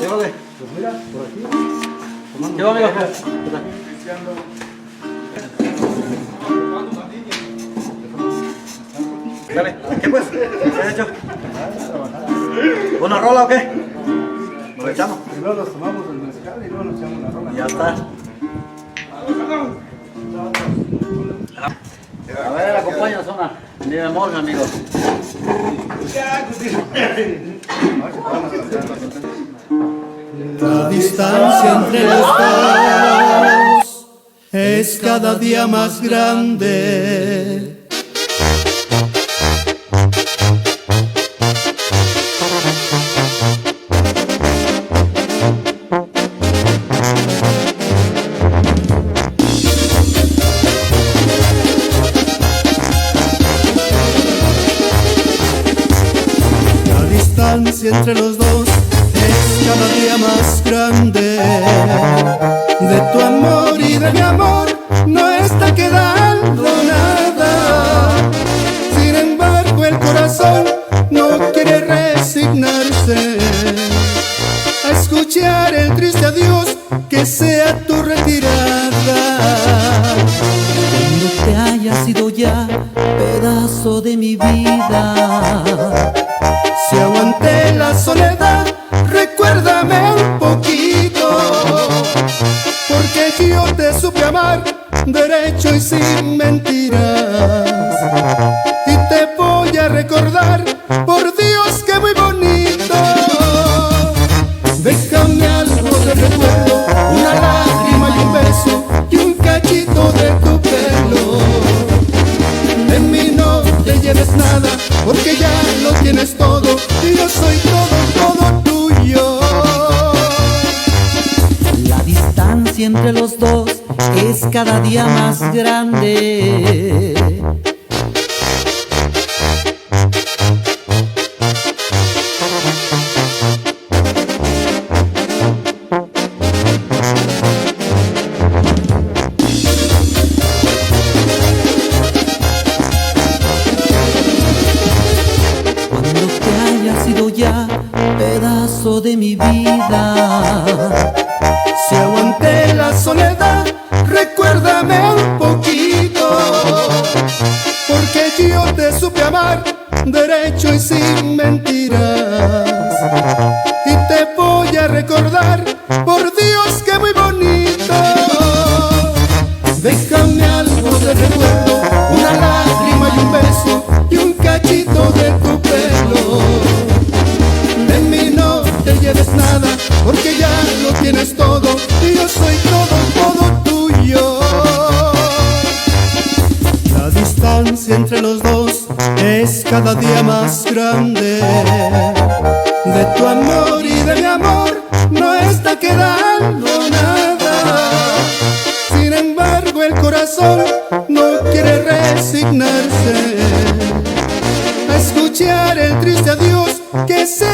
Llévale. Pues mira, por aquí. Lleva, amigo. Dale, ¿qué pues? ¿Qué has hecho? ¿Una rola o qué? ¿Nos la echamos? Primero los tomamos el mezcal y luego nos echamos la rola. Ya está. A ver, acompáñanos una. Mi bemol, mi amigo. La distancia entre los dos es cada día más grande. La distancia entre los dos es cada día más grande. De tu amor y de mi amor no está quedando nada. Sin embargo el corazón no quiere resignarse a escuchar el triste adiós que sea tu retirada. Cuando te hayas ido ya, pedazo de mi vida, si aguanté la soledad, recuérdame un poquito, porque yo te supe amar derecho y sin mentiras. Y te voy a recordar, por Dios que muy bonito. Déjame algo de recuerdo, una lágrima y un beso y un cachito de tu pelo. De mí no te lleves nada, porque ya lo tienes todo y yo soy todo, todo tuyo. La distancia entre los dos es cada día más grande. Cuando te hayas ido ya, pedazo de mi vida, si aguanté la soledad, recuérdame un poquito, porque yo te supe amar derecho y sin mentiras. Y te voy a recordar, por Dios que muy bonito. Déjame algo de recuerdo, una lágrima y un beso y un cachito de tu pelo. De mí no te lleves nada, porque ya lo tienes todo y yo soy todo, todo tuyo. La distancia entre los dos es cada día más grande. De tu amor y de mi amor no está quedando nada. Sin embargo el corazón no quiere resignarse a escuchar el triste adiós que se